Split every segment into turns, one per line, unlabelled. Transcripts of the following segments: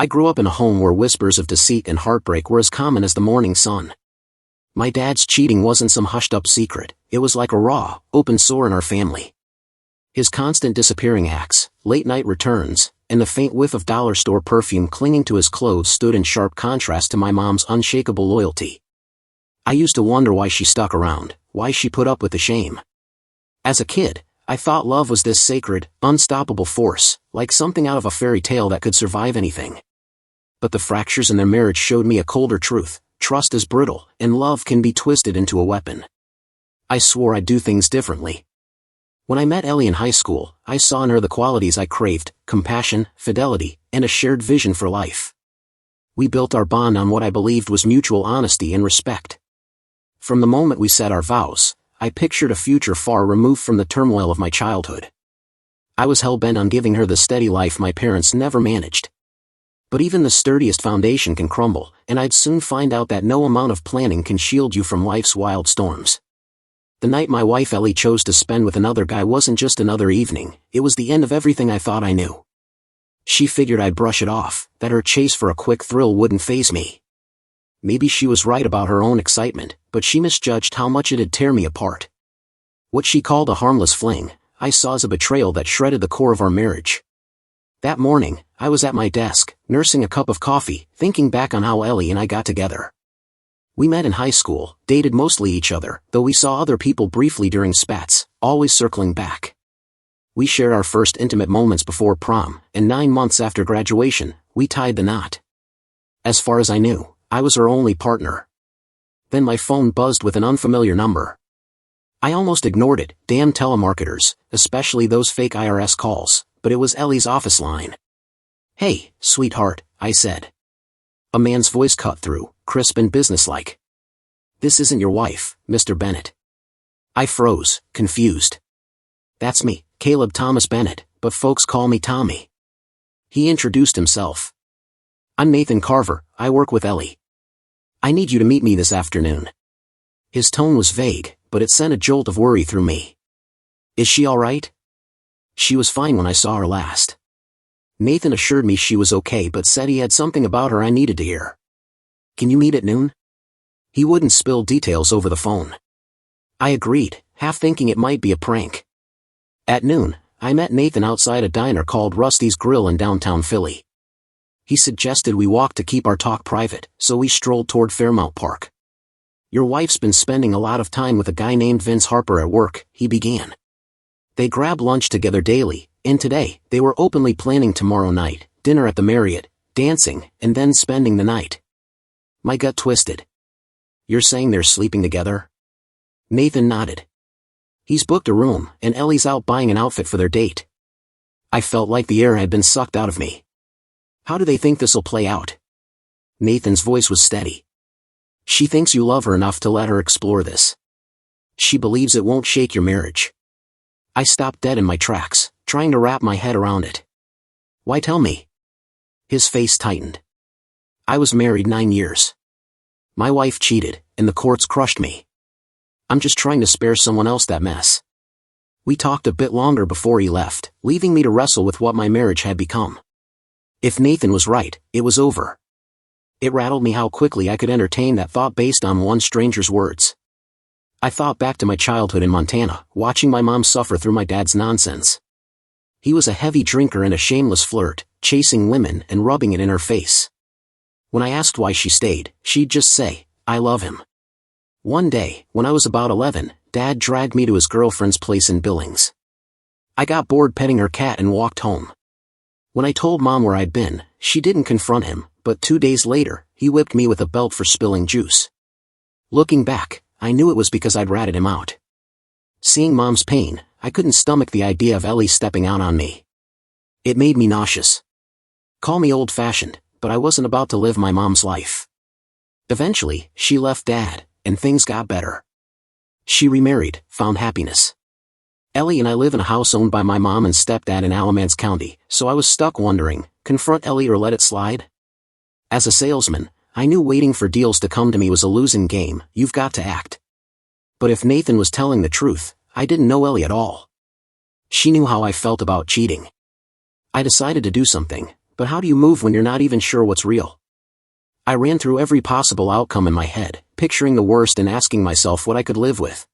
I grew up in a home where whispers of deceit and heartbreak were as common as the morning sun. My dad's cheating wasn't some hushed-up secret, it was like a raw, open sore in our family. His constant disappearing acts, late-night returns, and the faint whiff of dollar store perfume clinging to his clothes stood in sharp contrast to my mom's unshakable loyalty. I used to wonder why she stuck around, why she put up with the shame. As a kid, I thought love was this sacred, unstoppable force, like something out of a fairy tale that could survive anything. But the fractures in their marriage showed me a colder truth: trust is brittle, and love can be twisted into a weapon. I swore I'd do things differently. When I met Ellie in high school, I saw in her the qualities I craved: compassion, fidelity, and a shared vision for life. We built our bond on what I believed was mutual honesty and respect. From the moment we said our vows, I pictured a future far removed from the turmoil of my childhood. I was hell-bent on giving her the steady life my parents never managed. But even the sturdiest foundation can crumble, and I'd soon find out that no amount of planning can shield you from life's wild storms. The night my wife Ellie chose to spend with another guy wasn't just another evening, it was the end of everything I thought I knew. She figured I'd brush it off, that her chase for a quick thrill wouldn't faze me. Maybe she was right about her own excitement, but she misjudged how much it'd tear me apart. What she called a harmless fling, I saw as a betrayal that shredded the core of our marriage. That morning, I was at my desk, nursing a cup of coffee, thinking back on how Ellie and I got together. We met in high school, dated mostly each other, though we saw other people briefly during spats, always circling back. We shared our first intimate moments before prom, and 9 months after graduation, we tied the knot. As far as I knew, I was her only partner. Then my phone buzzed with an unfamiliar number. I almost ignored it, damn telemarketers, especially those fake IRS calls, but it was Ellie's office line. "Hey, sweetheart," I said. A man's voice cut through, crisp and businesslike. "This isn't your wife, Mr. Bennett." I froze, confused. "That's me, Caleb Thomas Bennett, but folks call me Tommy." He introduced himself. "I'm Nathan Carver, I work with Ellie. I need you to meet me this afternoon." His tone was vague, but it sent a jolt of worry through me. "Is she all right?" "She was fine when I saw her last." Nathan assured me she was okay but said he had something about her I needed to hear. "Can you meet at noon?" He wouldn't spill details over the phone. I agreed, half thinking it might be a prank. At noon, I met Nathan outside a diner called Rusty's Grill in downtown Philly. He suggested we walk to keep our talk private, so we strolled toward Fairmount Park. "Your wife's been spending a lot of time with a guy named Vince Harper at work," he began. "They grab lunch together daily, and today, they were openly planning tomorrow night, dinner at the Marriott, dancing, and then spending the night." My gut twisted. "You're saying they're sleeping together?" Nathan nodded. "He's booked a room, and Ellie's out buying an outfit for their date." I felt like the air had been sucked out of me. "How do they think this'll play out?" Nathan's voice was steady. "She thinks you love her enough to let her explore this. She believes it won't shake your marriage." I stopped dead in my tracks, trying to wrap my head around it. "Why tell me?" His face tightened. "I was married 9 years. My wife cheated, and the courts crushed me. I'm just trying to spare someone else that mess." We talked a bit longer before he left, leaving me to wrestle with what my marriage had become. If Nathan was right, it was over. It rattled me how quickly I could entertain that thought based on one stranger's words. I thought back to my childhood in Montana, watching my mom suffer through my dad's nonsense. He was a heavy drinker and a shameless flirt, chasing women and rubbing it in her face. When I asked why she stayed, she'd just say, "I love him." One day, when I was about 11, Dad dragged me to his girlfriend's place in Billings. I got bored petting her cat and walked home. When I told Mom where I'd been, she didn't confront him, but 2 days later, he whipped me with a belt for spilling juice. Looking back, I knew it was because I'd ratted him out. Seeing Mom's pain, I couldn't stomach the idea of Ellie stepping out on me. It made me nauseous. Call me old-fashioned, but I wasn't about to live my mom's life. Eventually, she left Dad, and things got better. She remarried, found happiness. Ellie and I live in a house owned by my mom and stepdad in Alamance County, so I was stuck wondering, confront Ellie or let it slide? As a salesman, I knew waiting for deals to come to me was a losing game. You've got to act. But if Nathan was telling the truth, I didn't know Ellie at all. She knew how I felt about cheating. I decided to do something, But how do you move when you're not even sure what's real? I ran through every possible outcome in my head, picturing the worst and asking myself what I could live with.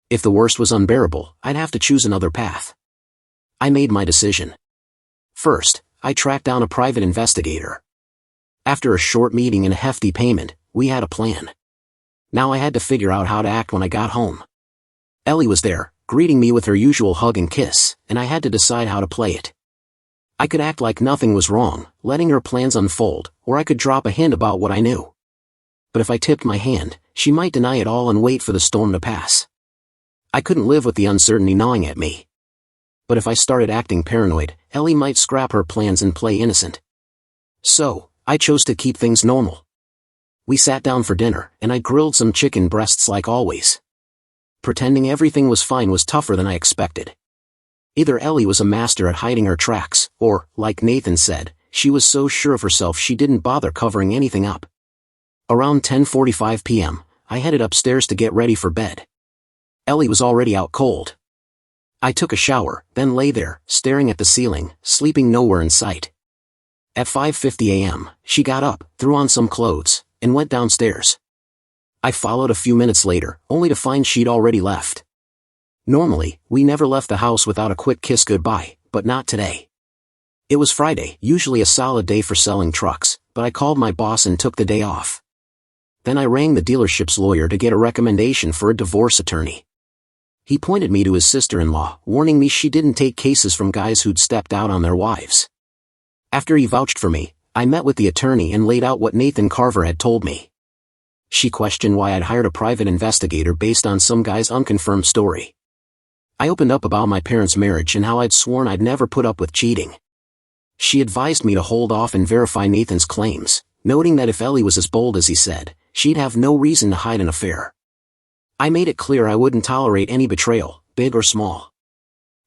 If the worst was unbearable, I'd have to choose another path. I made my decision. First, I tracked down a private investigator. After a short meeting and a hefty payment, we had a plan. Now I had to figure out how to act when I got home. Ellie was there, greeting me with her usual hug and kiss, and I had to decide how to play it. I could act like nothing was wrong, letting her plans unfold, or I could drop a hint about what I knew. But if I tipped my hand, she might deny it all and wait for the storm to pass. I couldn't live with the uncertainty gnawing at me. But if I started acting paranoid, Ellie might scrap her plans and play innocent. So, I chose to keep things normal. We sat down for dinner, and I grilled some chicken breasts like always. Pretending everything was fine was tougher than I expected. Either Ellie was a master at hiding her tracks, or, like Nathan said, she was so sure of herself she didn't bother covering anything up. Around 10:45 p.m., I headed upstairs to get ready for bed. Ellie was already out cold. I took a shower, then lay there, staring at the ceiling, sleeping nowhere in sight. At 5:50 a.m., she got up, threw on some clothes, and went downstairs. I followed a few minutes later, only to find she'd already left. Normally, we never left the house without a quick kiss goodbye, but not today. It was Friday, usually a solid day for selling trucks, but I called my boss and took the day off. Then I rang the dealership's lawyer to get a recommendation for a divorce attorney. He pointed me to his sister-in-law, warning me she didn't take cases from guys who'd stepped out on their wives. After he vouched for me, I met with the attorney and laid out what Nathan Carver had told me. She questioned why I'd hired a private investigator based on some guy's unconfirmed story. I opened up about my parents' marriage and how I'd sworn I'd never put up with cheating. She advised me to hold off and verify Nathan's claims, noting that if Ellie was as bold as he said, she'd have no reason to hide an affair. I made it clear I wouldn't tolerate any betrayal, big or small.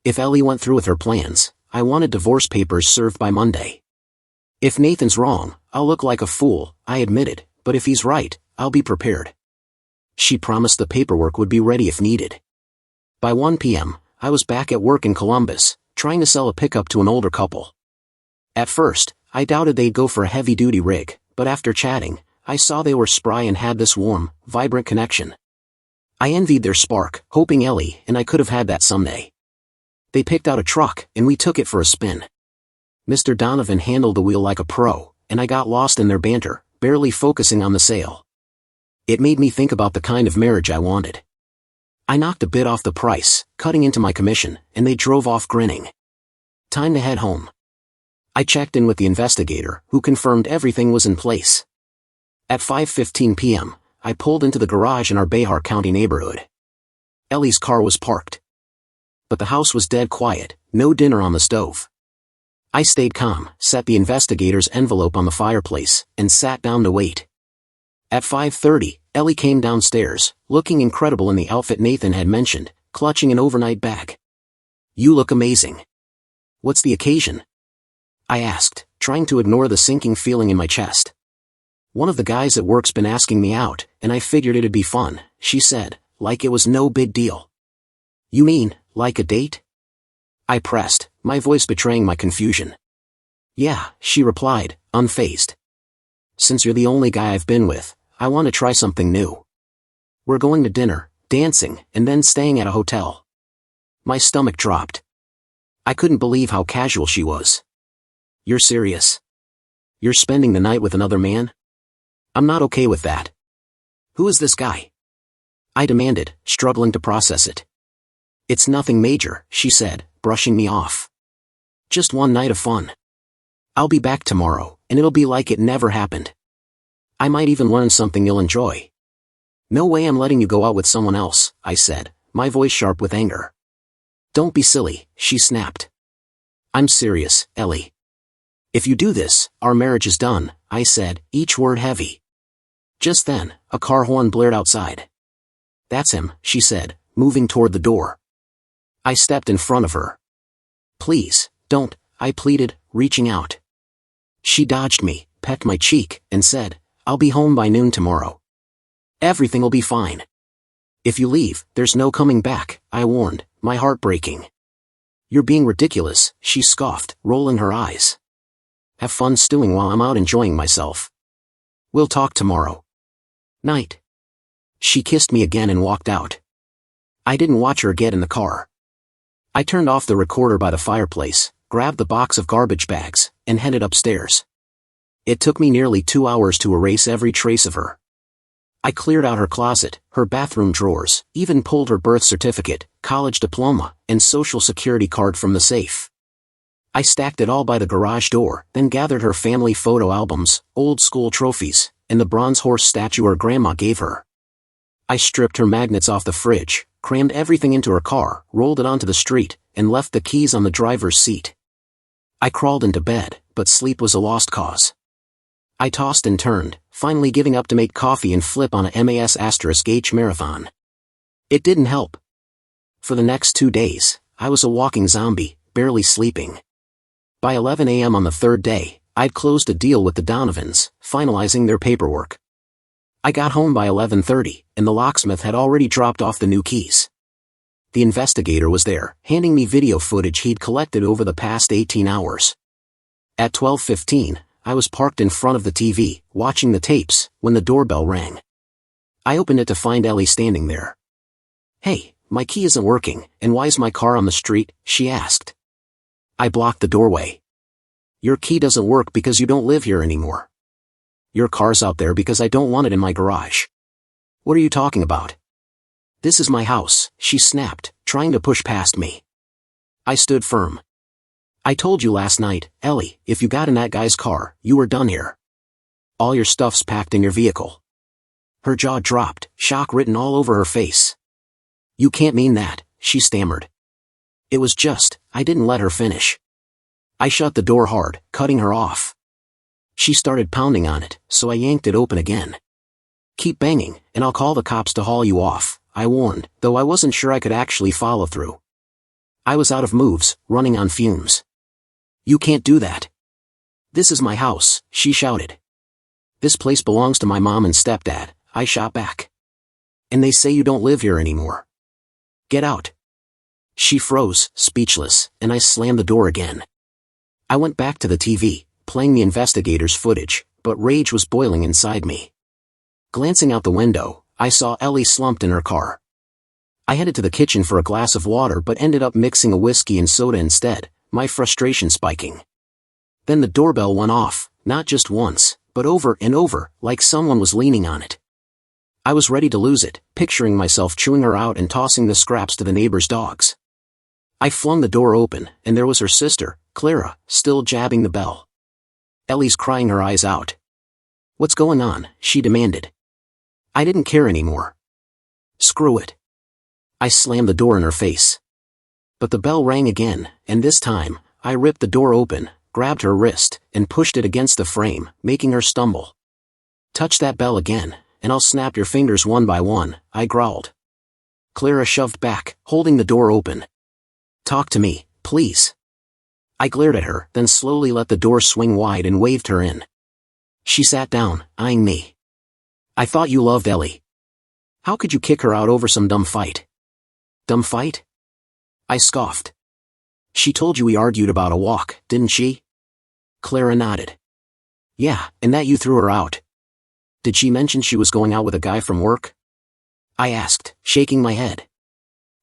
If Ellie went through with her plans, I wanted divorce papers served by Monday. If Nathan's wrong, I'll look like a fool, I admitted, but if he's right, I'll be prepared. She promised the paperwork would be ready if needed. By 1 p.m., I was back at work in Columbus, trying to sell a pickup to an older couple. At first, I doubted they'd go for a heavy-duty rig, but after chatting, I saw they were spry and had this warm, vibrant connection. I envied their spark, hoping Ellie and I could have had that someday. They picked out a truck, and we took it for a spin. Mr. Donovan handled the wheel like a pro, and I got lost in their banter, barely focusing on the sale. It made me think about the kind of marriage I wanted. I knocked a bit off the price, cutting into my commission, and they drove off grinning. Time to head home. I checked in with the investigator, who confirmed everything was in place. At 5:15 p.m., I pulled into the garage in our Behar County neighborhood. Ellie's car was parked. But the house was dead quiet, no dinner on the stove. I stayed calm, set the investigator's envelope on the fireplace, and sat down to wait. At 5:30, Ellie came downstairs, looking incredible in the outfit Nathan had mentioned, clutching an overnight bag. "You look amazing. What's the occasion?" I asked, trying to ignore the sinking feeling in my chest. "One of the guys at work's been asking me out, and I figured it'd be fun," she said, like it was no big deal. "You mean, like a date?" I pressed, my voice betraying my confusion. "Yeah," she replied, unfazed. "Since you're the only guy I've been with, I want to try something new. We're going to dinner, dancing, and then staying at a hotel." My stomach dropped. I couldn't believe how casual she was. "You're serious? You're spending the night with another man? I'm not okay with that. Who is this guy?" I demanded, struggling to process it. "It's nothing major," she said, brushing me off. "Just one night of fun. I'll be back tomorrow, and it'll be like it never happened. I might even learn something you'll enjoy." "No way I'm letting you go out with someone else," I said, my voice sharp with anger. "Don't be silly," she snapped. "I'm serious, Ellie. If you do this, our marriage is done," I said, each word heavy. Just then, a car horn blared outside. "That's him," she said, moving toward the door. I stepped in front of her. "Please, don't," I pleaded, reaching out. She dodged me, pecked my cheek, and said, "I'll be home by noon tomorrow. Everything'll be fine. If you leave, there's no coming back," I warned, my heart breaking. "You're being ridiculous," she scoffed, rolling her eyes. Have fun stewing while I'm out enjoying myself. We'll talk tomorrow. Night. She kissed me again and walked out. I didn't watch her get in the car. I turned off the recorder by the fireplace, grabbed the box of garbage bags, and headed upstairs. It took me nearly 2 hours to erase every trace of her. I cleared out her closet, her bathroom drawers, even pulled her birth certificate, college diploma, and social security card from the safe. I stacked it all by the garage door, then gathered her family photo albums, old school trophies, and the bronze horse statue her grandma gave her. I stripped her magnets off the fridge, crammed everything into her car, rolled it onto the street, and left the keys on the driver's seat. I crawled into bed, but sleep was a lost cause. I tossed and turned, finally giving up to make coffee and flip on a MAS*H marathon. It didn't help. For the next 2 days, I was a walking zombie, barely sleeping. By 11 a.m. on the third day, I'd closed a deal with the Donovans, finalizing their paperwork. I got home by 11:30, and the locksmith had already dropped off the new keys. The investigator was there, handing me video footage he'd collected over the past 18 hours. At 12:15, I was parked in front of the TV, watching the tapes, when the doorbell rang. I opened it to find Ellie standing there. "Hey, my key isn't working, and why is my car on the street?" she asked. I blocked the doorway. "Your key doesn't work because you don't live here anymore. Your car's out there because I don't want it in my garage. What are you talking about?" "This is my house," she snapped, trying to push past me. I stood firm. "I told you last night, Ellie, if you got in that guy's car, you were done here. All your stuff's packed in your vehicle." Her jaw dropped, shock written all over her face. "You can't mean that," she stammered. It was just, I didn't let her finish. I shut the door hard, cutting her off. She started pounding on it, so I yanked it open again. "Keep banging, and I'll call the cops to haul you off," I warned, though I wasn't sure I could actually follow through. I was out of moves, running on fumes. "You can't do that. This is my house," she shouted. "This place belongs to my mom and stepdad," I shot back. "And they say you don't live here anymore. Get out." She froze, speechless, and I slammed the door again. I went back to the TV, playing the investigator's footage, but rage was boiling inside me. Glancing out the window, I saw Ellie slumped in her car. I headed to the kitchen for a glass of water but ended up mixing a whiskey and soda instead, my frustration spiking. Then the doorbell went off, not just once, but over and over, like someone was leaning on it. I was ready to lose it, picturing myself chewing her out and tossing the scraps to the neighbor's dogs. I flung the door open, and there was her sister, Clara, still jabbing the bell. Ellie's crying her eyes out. "What's going on?" she demanded. I didn't care anymore. "Screw it." I slammed the door in her face. But the bell rang again, and this time, I ripped the door open, grabbed her wrist, and pushed it against the frame, making her stumble. "Touch that bell again, and I'll snap your fingers one by one," I growled. Clara shoved back, holding the door open. "Talk to me, please." I glared at her, then slowly let the door swing wide and waved her in. She sat down, eyeing me. "I thought you loved Ellie. How could you kick her out over some dumb fight?" "Dumb fight?" I scoffed. "She told you we argued about a walk, didn't she?" Clara nodded. "Yeah, and that you threw her out. Did she mention she was going out with a guy from work?" I asked, shaking my head.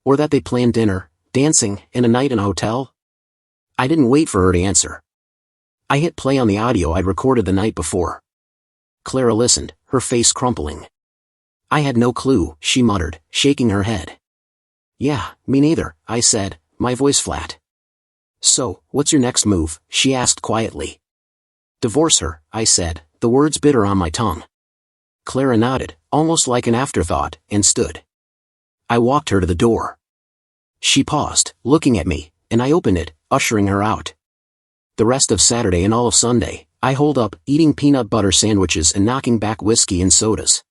"Or that they planned dinner, dancing, and a night in a hotel?" I didn't wait for her to answer. I hit play on the audio I'd recorded the night before. Clara listened, her face crumpling. "I had no clue," she muttered, shaking her head. "Yeah, me neither," I said, my voice flat. "So, what's your next move?" she asked quietly. "Divorce her," I said, the words bitter on my tongue. Clara nodded, almost like an afterthought, and stood. I walked her to the door. She paused, looking at me, and I opened it, ushering her out. The rest of Saturday and all of Sunday, I holed up, eating peanut butter sandwiches and knocking back whiskey and sodas.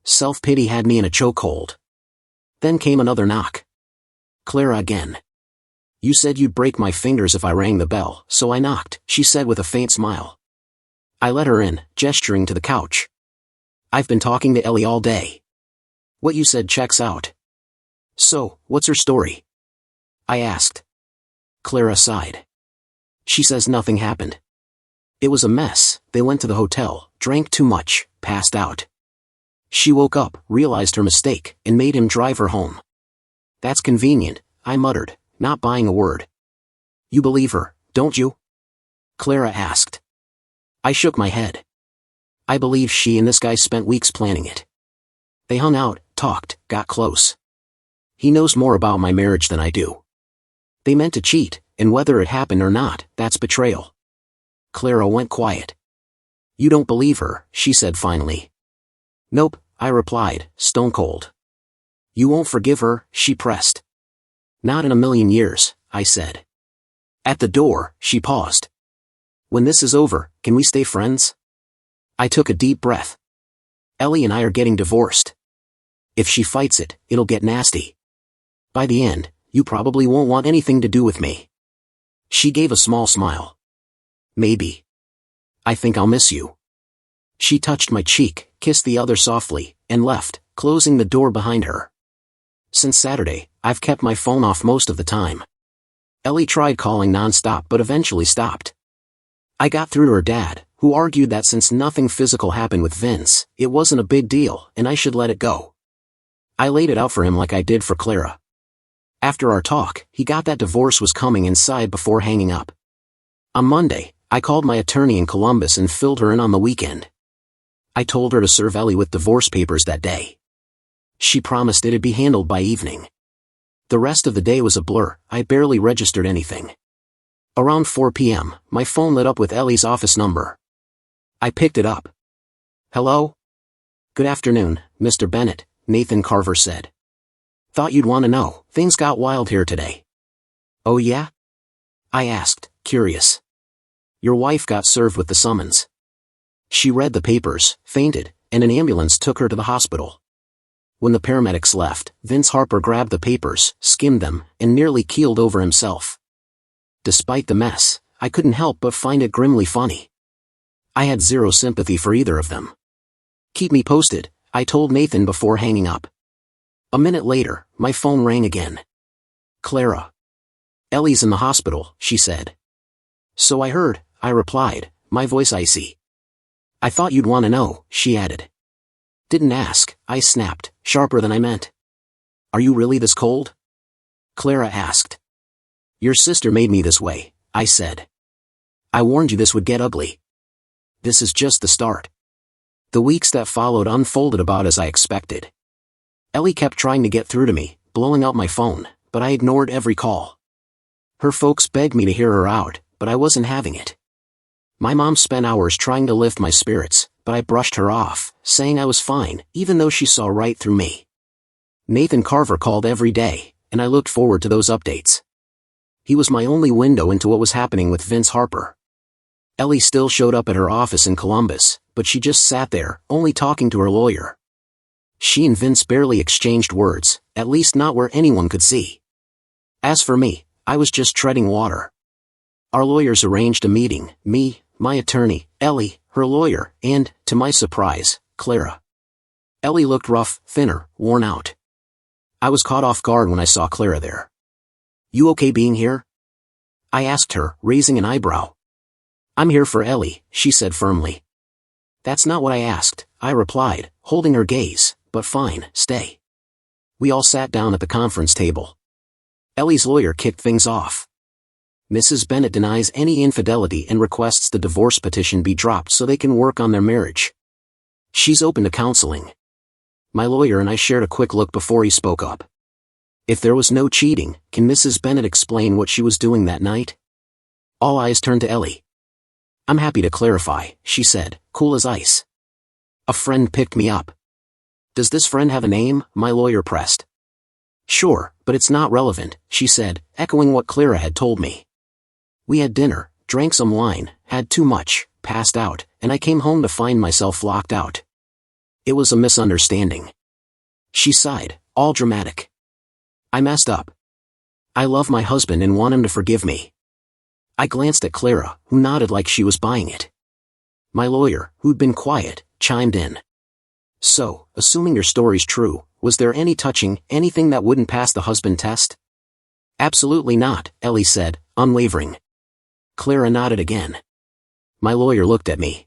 Self-pity had me in a chokehold. Then came another knock. Clara again. "You said you'd break my fingers if I rang the bell, so I knocked," she said with a faint smile. I let her in, gesturing to the couch. "I've been talking to Ellie all day. What you said checks out. So, what's her story?" I asked. Clara sighed. "She says nothing happened. It was a mess. They went to the hotel, drank too much, passed out. She woke up, realized her mistake, and made him drive her home. That's convenient, I muttered, not buying a word. You believe her, don't you? Clara asked. I shook my head. I believe she and this guy spent weeks planning it. They hung out, talked, got close. He knows more about my marriage than I do. They meant to cheat, and whether it happened or not, that's betrayal. Clara went quiet. You don't believe her, she said finally. Nope, I replied, stone cold. You won't forgive her, she pressed. Not in a million years, I said. At the door, she paused. When this is over, can we stay friends? I took a deep breath. Ellie and I are getting divorced. If she fights it, it'll get nasty. By the end, you probably won't want anything to do with me. She gave a small smile. Maybe. I think I'll miss you. She touched my cheek, kissed the other softly, and left, closing the door behind her. Since Saturday, I've kept my phone off most of the time. Ellie tried calling nonstop but eventually stopped. I got through to her dad, who argued that since nothing physical happened with Vince, it wasn't a big deal and I should let it go. I laid it out for him like I did for Clara. After our talk, he got that divorce was coming and sighed before hanging up. On Monday, I called my attorney in Columbus and filled her in on the weekend. I told her to serve Ellie with divorce papers that day. She promised it'd be handled by evening. The rest of the day was a blur, I barely registered anything. Around 4 p.m., my phone lit up with Ellie's office number. I picked it up. Hello? Good afternoon, Mr. Bennett, Nathan Carver said. Thought you'd want to know, things got wild here today. Oh yeah? I asked, curious. Your wife got served with the summons. She read the papers, fainted, and an ambulance took her to the hospital. When the paramedics left, Vince Harper grabbed the papers, skimmed them, and nearly keeled over himself. Despite the mess, I couldn't help but find it grimly funny. I had zero sympathy for either of them. Keep me posted, I told Nathan before hanging up. A minute later, my phone rang again. Clara. Ellie's in the hospital, she said. So I heard, I replied, my voice icy. I thought you'd want to know, she added. Didn't ask, I snapped, sharper than I meant. Are you really this cold? Clara asked. Your sister made me this way, I said. I warned you this would get ugly. This is just the start. The weeks that followed unfolded about as I expected. Ellie kept trying to get through to me, blowing out my phone, but I ignored every call. Her folks begged me to hear her out, but I wasn't having it. My mom spent hours trying to lift my spirits, but I brushed her off, saying I was fine, even though she saw right through me. Nathan Carver called every day, and I looked forward to those updates. He was my only window into what was happening with Vince Harper. Ellie still showed up at her office in Columbus, but she just sat there, only talking to her lawyer. She and Vince barely exchanged words, at least not where anyone could see. As for me, I was just treading water. Our lawyers arranged a meeting, me, my attorney, Ellie, her lawyer, and, to my surprise, Clara. Ellie looked rough, thinner, worn out. I was caught off guard when I saw Clara there. You okay being here? I asked her, raising an eyebrow. I'm here for Ellie, she said firmly. That's not what I asked, I replied, holding her gaze, but fine, stay. We all sat down at the conference table. Ellie's lawyer kicked things off. Mrs. Bennett denies any infidelity and requests the divorce petition be dropped so they can work on their marriage. She's open to counseling. My lawyer and I shared a quick look before he spoke up. If there was no cheating, can Mrs. Bennett explain what she was doing that night? All eyes turned to Ellie. I'm happy to clarify, she said, cool as ice. A friend picked me up. Does this friend have a name? My lawyer pressed. Sure, but it's not relevant, she said, echoing what Clara had told me. We had dinner, drank some wine, had too much, passed out, and I came home to find myself locked out. It was a misunderstanding. She sighed, all dramatic. I messed up. I love my husband and want him to forgive me. I glanced at Clara, who nodded like she was buying it. My lawyer, who'd been quiet, chimed in. So, assuming your story's true, was there any touching, anything that wouldn't pass the husband test? Absolutely not, Ellie said, unwavering. Clara nodded again. My lawyer looked at me.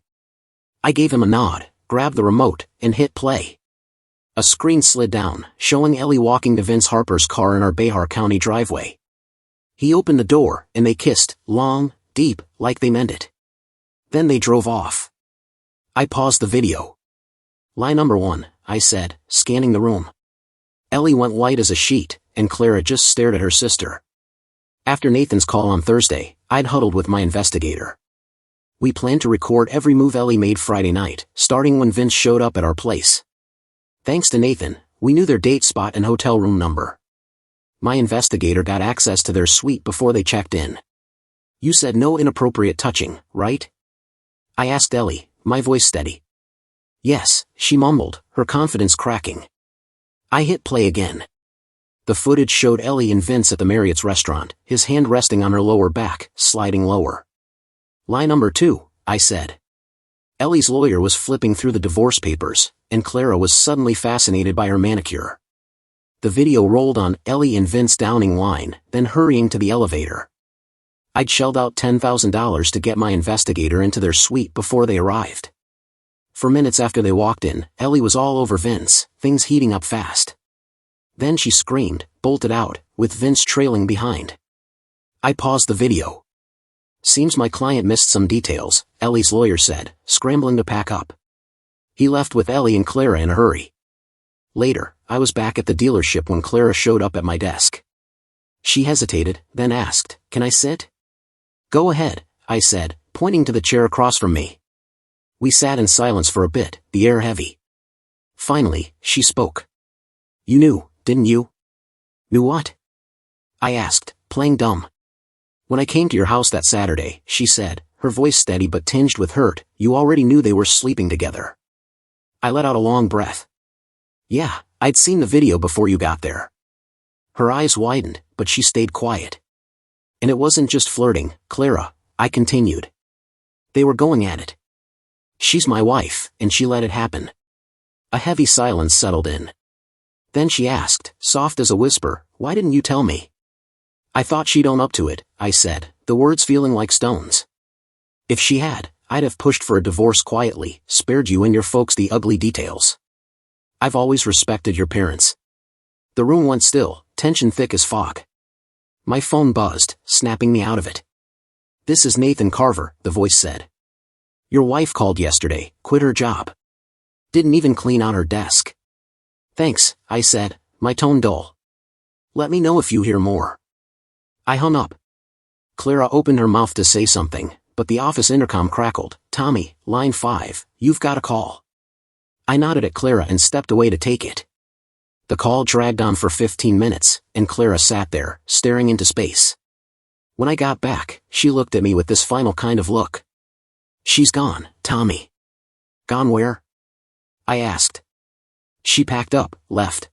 I gave him a nod, grabbed the remote, and hit play. A screen slid down, showing Ellie walking to Vince Harper's car in our Behar County driveway. He opened the door, and they kissed, long, deep, like they meant it. Then they drove off. I paused the video. Lie number 1, I said, scanning the room. Ellie went white as a sheet, and Clara just stared at her sister. After Nathan's call on Thursday, I'd huddled with my investigator. We planned to record every move Ellie made Friday night, starting when Vince showed up at our place. Thanks to Nathan, we knew their date spot and hotel room number. My investigator got access to their suite before they checked in. You said no inappropriate touching, right? I asked Ellie, my voice steady. Yes, she mumbled, her confidence cracking. I hit play again. The footage showed Ellie and Vince at the Marriott's restaurant, his hand resting on her lower back, sliding lower. Lie number 2, I said. Ellie's lawyer was flipping through the divorce papers, and Clara was suddenly fascinated by her manicure. The video rolled on Ellie and Vince downing wine, then hurrying to the elevator. I'd shelled out $10,000 to get my investigator into their suite before they arrived. For minutes after they walked in, Ellie was all over Vince, things heating up fast. Then she screamed, bolted out, with Vince trailing behind. I paused the video. Seems my client missed some details, Ellie's lawyer said, scrambling to pack up. He left with Ellie and Clara in a hurry. Later, I was back at the dealership when Clara showed up at my desk. She hesitated, then asked, "Can I sit?" "Go ahead," I said, pointing to the chair across from me. We sat in silence for a bit, the air heavy. Finally, she spoke. "You knew, didn't you?" "Knew what?" I asked, playing dumb. "When I came to your house that Saturday," she said, her voice steady but tinged with hurt, "you already knew they were sleeping together." I let out a long breath. "Yeah, I'd seen the video before you got there." Her eyes widened, but she stayed quiet. "And it wasn't just flirting, Clara," I continued. "They were going at it. She's my wife, and she let it happen." A heavy silence settled in. Then she asked, soft as a whisper, "Why didn't you tell me?" "I thought she'd own up to it," I said, the words feeling like stones. "If she had, I'd have pushed for a divorce quietly, spared you and your folks the ugly details. I've always respected your parents." The room went still, tension thick as fog. My phone buzzed, snapping me out of it. "This is Nathan Carver," the voice said. "Your wife called yesterday, quit her job. Didn't even clean out her desk." "Thanks," I said, my tone dull. "Let me know if you hear more." I hung up. Clara opened her mouth to say something, but the office intercom crackled. "Tommy, line 5, you've got a call." I nodded at Clara and stepped away to take it. The call dragged on for 15 minutes, and Clara sat there, staring into space. When I got back, she looked at me with this final kind of look. "She's gone, Tommy." "Gone where?" I asked. "She packed up, left.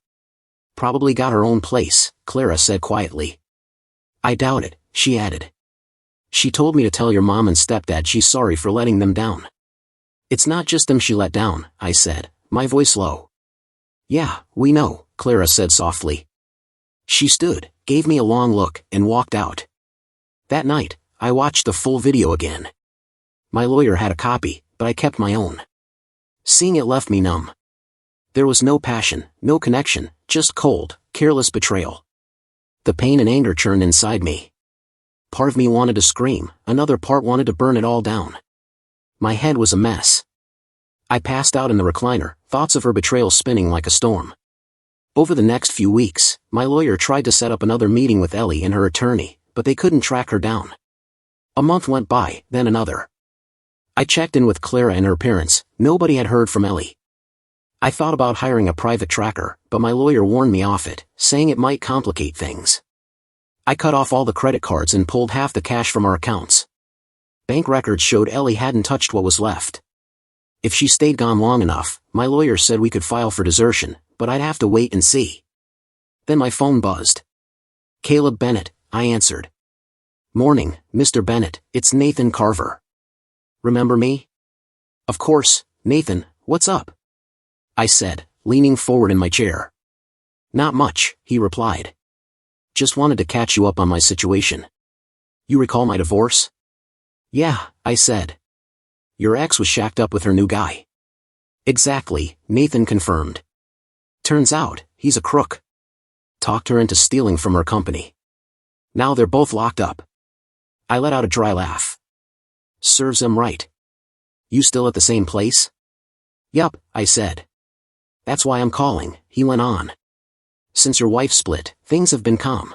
Probably got her own place," Clara said quietly. "I doubt it," she added. "She told me to tell your mom and stepdad she's sorry for letting them down." "It's not just them she let down," I said, my voice low. "Yeah, we know," Clara said softly. She stood, gave me a long look, and walked out. That night, I watched the full video again. My lawyer had a copy, but I kept my own. Seeing it left me numb. There was no passion, no connection, just cold, careless betrayal. The pain and anger churned inside me. Part of me wanted to scream, another part wanted to burn it all down. My head was a mess. I passed out in the recliner, thoughts of her betrayal spinning like a storm. Over the next few weeks, my lawyer tried to set up another meeting with Ellie and her attorney, but they couldn't track her down. A month went by, then another. I checked in with Clara and her parents, nobody had heard from Ellie. I thought about hiring a private tracker, but my lawyer warned me off it, saying it might complicate things. I cut off all the credit cards and pulled half the cash from our accounts. Bank records showed Ellie hadn't touched what was left. If she stayed gone long enough, my lawyer said we could file for desertion, but I'd have to wait and see. Then my phone buzzed. "Caleb Bennett," I answered. "Morning, Mr. Bennett, it's Nathan Carver." "Remember me?" "Of course, Nathan, what's up?" I said, leaning forward in my chair. "Not much," he replied. "Just wanted to catch you up on my situation." "You recall my divorce?" "Yeah," I said. Your ex was shacked up with her new guy. Exactly, Nathan confirmed. Turns out, he's a crook. Talked her into stealing from her company. Now they're both locked up. I let out a dry laugh. Serves him right. You still at the same place? Yup, I said. That's why I'm calling, he went on. Since your wife split, things have been calm.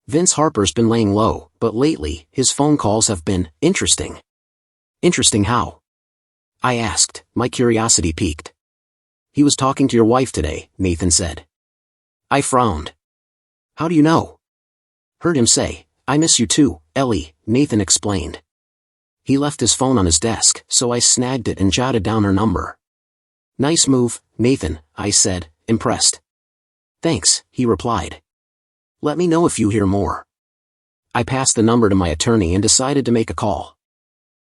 Vince Harper's been laying low, but lately, his phone calls have been interesting. Interesting how? I asked, my curiosity piqued. He was talking to your wife today, Nathan said. I frowned. How do you know? Heard him say, I miss you too, Ellie, Nathan explained. He left his phone on his desk, so I snagged it and jotted down her number. Nice move, Nathan, I said, impressed. Thanks, he replied. Let me know if you hear more. I passed the number to my attorney and decided to make a call.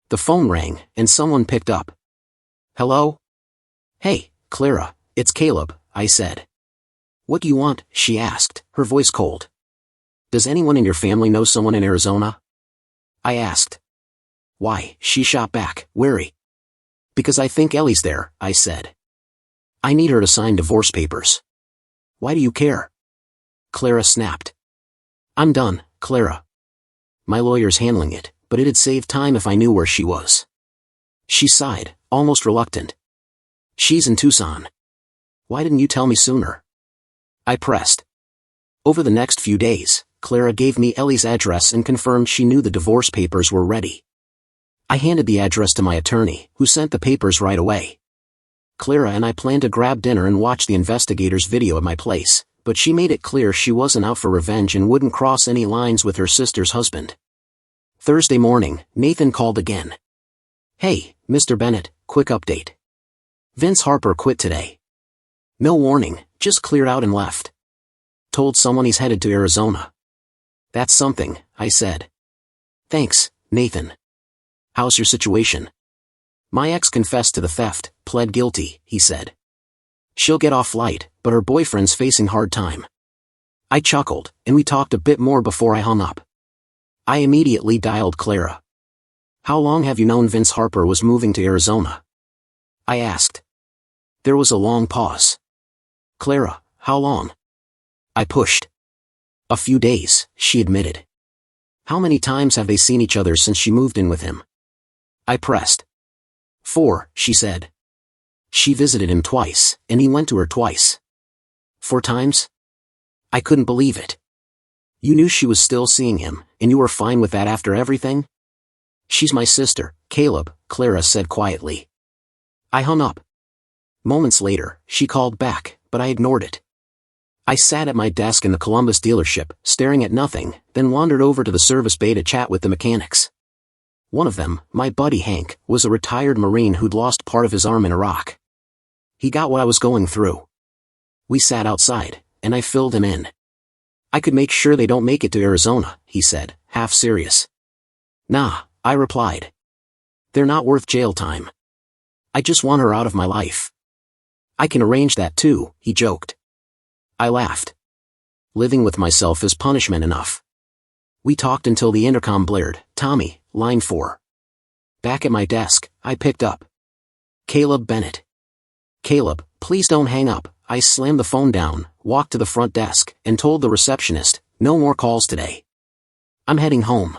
The phone rang, and someone picked up. Hello? Hey, Clara, it's Caleb, I said. What do you want? She asked, her voice cold. Does anyone in your family know someone in Arizona? I asked. Why? She shot back, wary. Because I think Ellie's there, I said. I need her to sign divorce papers. Why do you care? Clara snapped. I'm done, Clara. My lawyer's handling it, but it'd save time if I knew where she was. She sighed, almost reluctant. She's in Tucson. Why didn't you tell me sooner? I pressed. Over the next few days, Clara gave me Ellie's address and confirmed she knew the divorce papers were ready. I handed the address to my attorney, who sent the papers right away. Clara and I planned to grab dinner and watch the investigator's video at my place, but she made it clear she wasn't out for revenge and wouldn't cross any lines with her sister's husband. Thursday morning, Nathan called again. Hey, Mr. Bennett, quick update. Vince Harper quit today. No warning, just cleared out and left. Told someone he's headed to Arizona. That's something, I said. Thanks, Nathan. How's your situation? My ex confessed to the theft, pled guilty, he said. She'll get off light, but her boyfriend's facing hard time. I chuckled, and we talked a bit more before I hung up. I immediately dialed Clara. How long have you known Vince Harper was moving to Arizona? I asked. There was a long pause. Clara, how long? I pushed. A few days, she admitted. How many times have they seen each other since she moved in with him? I pressed. 4, she said. She visited him twice, and he went to her twice. 4 times? I couldn't believe it. You knew she was still seeing him, and you were fine with that after everything? She's my sister, Caleb, Clara said quietly. I hung up. Moments later, she called back, but I ignored it. I sat at my desk in the Columbus dealership, staring at nothing, then wandered over to the service bay to chat with the mechanics. One of them, my buddy Hank, was a retired Marine who'd lost part of his arm in Iraq. He got what I was going through. We sat outside, and I filled him in. I could make sure they don't make it to Arizona, he said, half serious. Nah, I replied. They're not worth jail time. I just want her out of my life. I can arrange that too, he joked. I laughed. Living with myself is punishment enough. We talked until the intercom blared, Tommy, line 4. Back at my desk, I picked up. Caleb Bennett. Caleb, please don't hang up. I slammed the phone down, walked to the front desk, and told the receptionist, no more calls today. I'm heading home.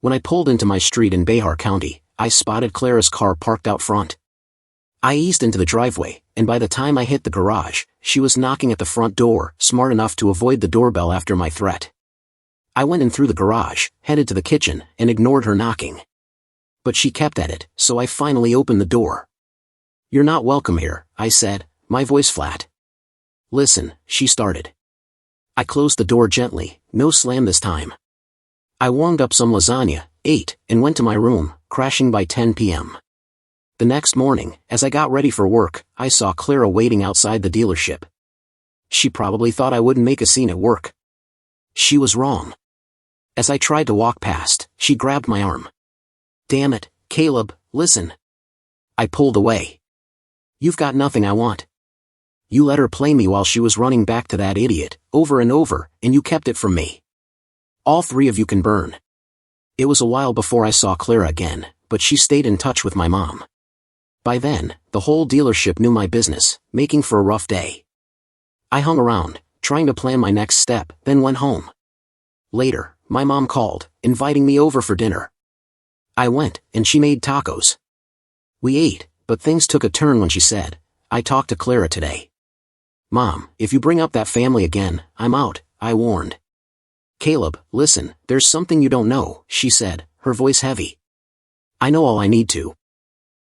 When I pulled into my street in Behar County, I spotted Clara's car parked out front. I eased into the driveway, and by the time I hit the garage, she was knocking at the front door, smart enough to avoid the doorbell after my threat. I went in through the garage, headed to the kitchen, and ignored her knocking. But she kept at it, so I finally opened the door. You're not welcome here, I said, my voice flat. Listen, she started. I closed the door gently, no slam this time. I warmed up some lasagna, ate, and went to my room, crashing by 10 p.m. The next morning, as I got ready for work, I saw Clara waiting outside the dealership. She probably thought I wouldn't make a scene at work. She was wrong. As I tried to walk past, she grabbed my arm. Damn it, Caleb, listen. I pulled away. You've got nothing I want. You let her play me while she was running back to that idiot, over and over, and you kept it from me. All 3 of you can burn. It was a while before I saw Clara again, but she stayed in touch with my mom. By then, the whole dealership knew my business, making for a rough day. I hung around, trying to plan my next step, then went home. Later, my mom called, inviting me over for dinner. I went, and she made tacos. We ate, but things took a turn when she said, "I talked to Clara today. Mom, if you bring up that family again, I'm out," I warned. "Caleb, listen, there's something you don't know," she said, her voice heavy. "I know all I need to.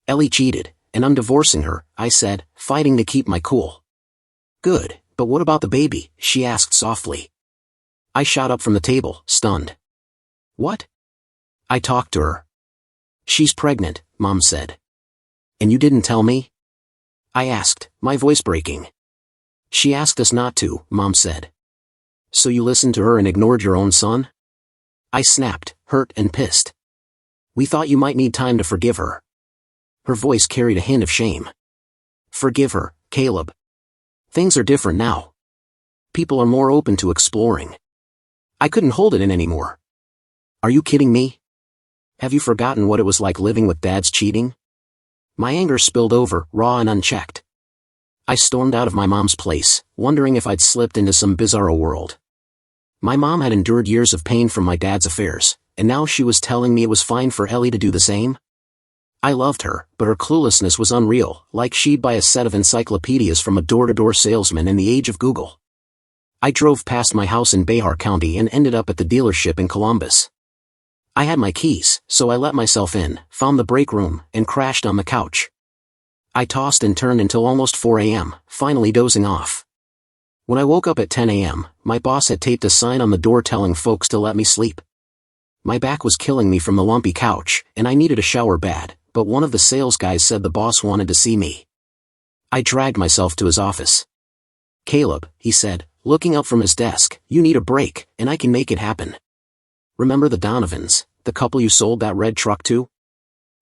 Ellie cheated, and I'm divorcing her," I said, fighting to keep my cool. "Good, but what about the baby?" she asked softly. I shot up from the table, stunned. "What?" "I talked to her. She's pregnant," Mom said. "And you didn't tell me?" I asked, my voice breaking. "She asked us not to," Mom said. "So you listened to her and ignored your own son?" I snapped, hurt and pissed. "We thought you might need time to forgive her." Her voice carried a hint of shame. "Forgive her, Caleb. Things are different now. People are more open to exploring." I couldn't hold it in anymore. "Are you kidding me? Have you forgotten what it was like living with Dad's cheating?" My anger spilled over, raw and unchecked. I stormed out of my mom's place, wondering if I'd slipped into some bizarro world. My mom had endured years of pain from my dad's affairs, and now she was telling me it was fine for Ellie to do the same? I loved her, but her cluelessness was unreal, like she'd buy a set of encyclopedias from a door-to-door salesman in the age of Google. I drove past my house in Behar County and ended up at the dealership in Columbus. I had my keys, so I let myself in, found the break room, and crashed on the couch. I tossed and turned until almost 4 a.m., finally dozing off. When I woke up at 10 a.m., my boss had taped a sign on the door telling folks to let me sleep. My back was killing me from the lumpy couch, and I needed a shower bad, but one of the sales guys said the boss wanted to see me. I dragged myself to his office. "Caleb," he said, looking up from his desk, "you need a break, and I can make it happen. Remember the Donovans, the couple you sold that red truck to?"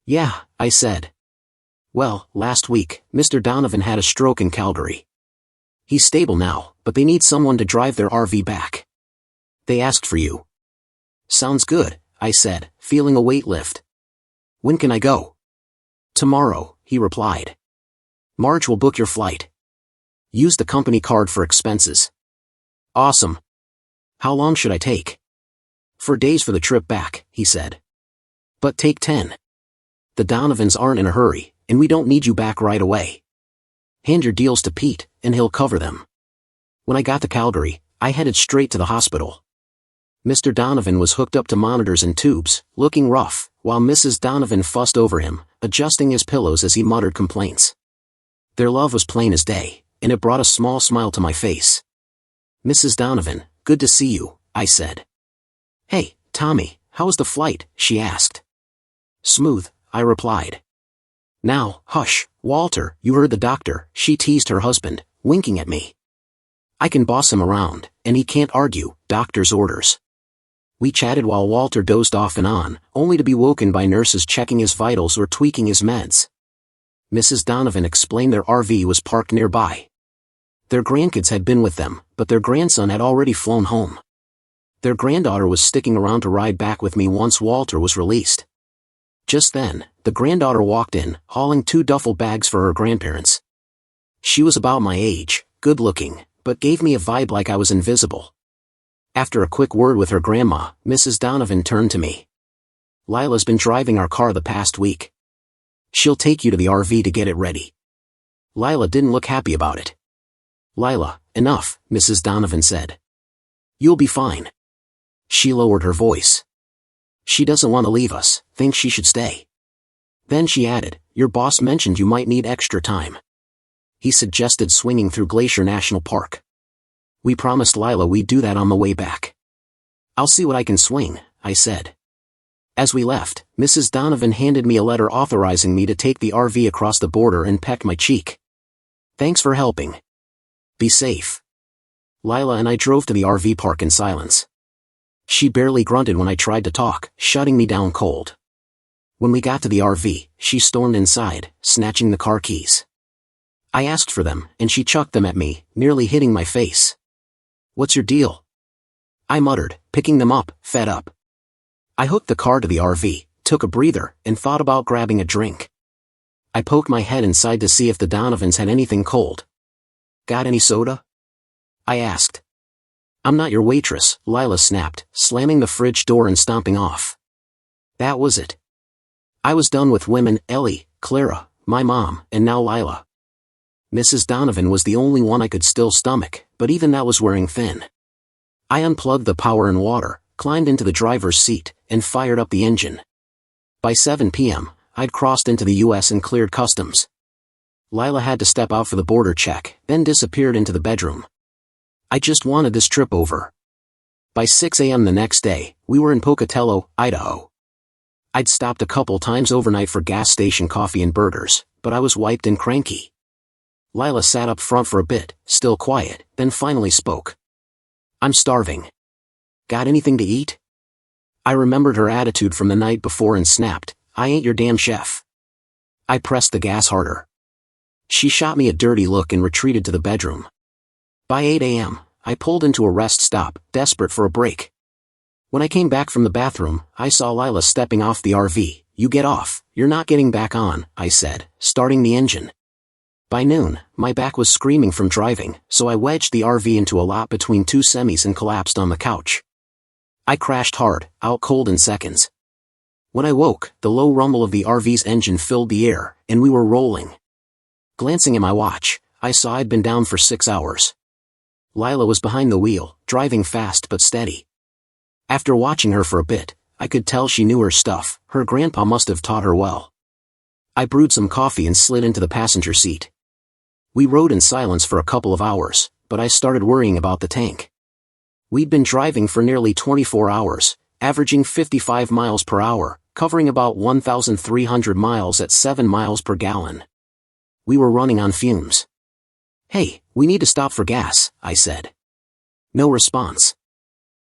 "Yeah," I said. "Well, last week, Mr. Donovan had a stroke in Calgary. He's stable now, but they need someone to drive their RV back. They asked for you." "Sounds good," I said, feeling a weight lift. "When can I go?" "Tomorrow," he replied. "Marge will book your flight. Use the company card for expenses." "Awesome. How long should I take?" "4 days for the trip back," he said. "But take 10. The Donovans aren't in a hurry, and we don't need you back right away. Hand your deals to Pete, and he'll cover them." When I got to Calgary, I headed straight to the hospital. Mr. Donovan was hooked up to monitors and tubes, looking rough, while Mrs. Donovan fussed over him, adjusting his pillows as he muttered complaints. Their love was plain as day, and it brought a small smile to my face. "Mrs. Donovan, good to see you," I said. "Hey, Tommy, how was the flight?" she asked. "Smooth," I replied. "Now, hush, Walter, you heard the doctor," she teased her husband, winking at me. "I can boss him around, and he can't argue, doctor's orders." We chatted while Walter dozed off and on, only to be woken by nurses checking his vitals or tweaking his meds. Mrs. Donovan explained their RV was parked nearby. Their grandkids had been with them, but their grandson had already flown home. Their granddaughter was sticking around to ride back with me once Walter was released. Just then, the granddaughter walked in, hauling 2 duffel bags for her grandparents. She was about my age, good-looking, but gave me a vibe like I was invisible. After a quick word with her grandma, Mrs. Donovan turned to me. "Lila's been driving our car the past week. She'll take you to the RV to get it ready." Lila didn't look happy about it. "Lila, enough," Mrs. Donovan said. "You'll be fine." She lowered her voice. "She doesn't want to leave us, thinks she should stay." Then she added, "Your boss mentioned you might need extra time. He suggested swinging through Glacier National Park. We promised Lila we'd do that on the way back." "I'll see what I can swing," I said. As we left, Mrs. Donovan handed me a letter authorizing me to take the RV across the border and pecked my cheek. "Thanks for helping. Be safe." Lila and I drove to the RV park in silence. She barely grunted when I tried to talk, shutting me down cold. When we got to the RV, she stormed inside, snatching the car keys. I asked for them, and she chucked them at me, nearly hitting my face. "What's your deal?" I muttered, picking them up, fed up. "I hooked the car to the RV, took a breather and thought about grabbing a drink. I poked my head inside to see if the Donovans had anything cold. "Got any soda?" I asked. "I'm not your waitress," Lila snapped, slamming the fridge door and stomping off. That was it. I was done with women, Ellie, Clara, my mom, and now Lila. Mrs. Donovan was the only one I could still stomach, but even that was wearing thin. I unplugged the power and water, climbed into the driver's seat, and fired up the engine. By 7 p.m., I'd crossed into the U.S. and cleared customs. Lila had to step out for the border check, then disappeared into the bedroom. I just wanted this trip over. By 6 a.m. the next day, we were in Pocatello, Idaho. I'd stopped a couple times overnight for gas station coffee and burgers, but I was wiped and cranky. Lila sat up front for a bit, still quiet, then finally spoke. "I'm starving. Got anything to eat?" I remembered her attitude from the night before and snapped, "I ain't your damn chef." I pressed the gas harder. She shot me a dirty look and retreated to the bedroom. By 8 a.m., I pulled into a rest stop, desperate for a break. When I came back from the bathroom, I saw Lila stepping off the RV. "You get off, you're not getting back on," I said, starting the engine. By noon, my back was screaming from driving, so I wedged the RV into a lot between two semis and collapsed on the couch. I crashed hard, out cold in seconds. When I woke, the low rumble of the RV's engine filled the air, and we were rolling. Glancing at my watch, I saw I'd been down for 6 hours. Lila was behind the wheel, driving fast but steady. After watching her for a bit, I could tell she knew her stuff. Her grandpa must have taught her well. I brewed some coffee and slid into the passenger seat. We rode in silence for a couple of hours, but I started worrying about the tank. We'd been driving for nearly 24 hours, averaging 55 miles per hour, covering about 1,300 miles at 7 miles per gallon. We were running on fumes. "Hey, we need to stop for gas," I said. No response.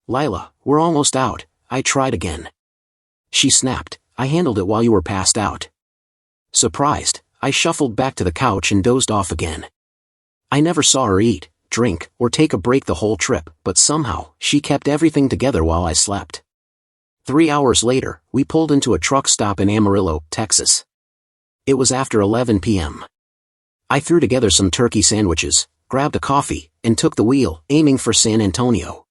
"Lila, we're almost out," I tried again. She snapped, "I handled it while you were passed out." Surprised, I shuffled back to the couch and dozed off again. I never saw her eat, drink, or take a break the whole trip, but somehow, she kept everything together while I slept. 3 hours later, we pulled into a truck stop in Amarillo, Texas. It was after 11 p.m. I threw together some turkey sandwiches, grabbed a coffee, and took the wheel, aiming for San Antonio.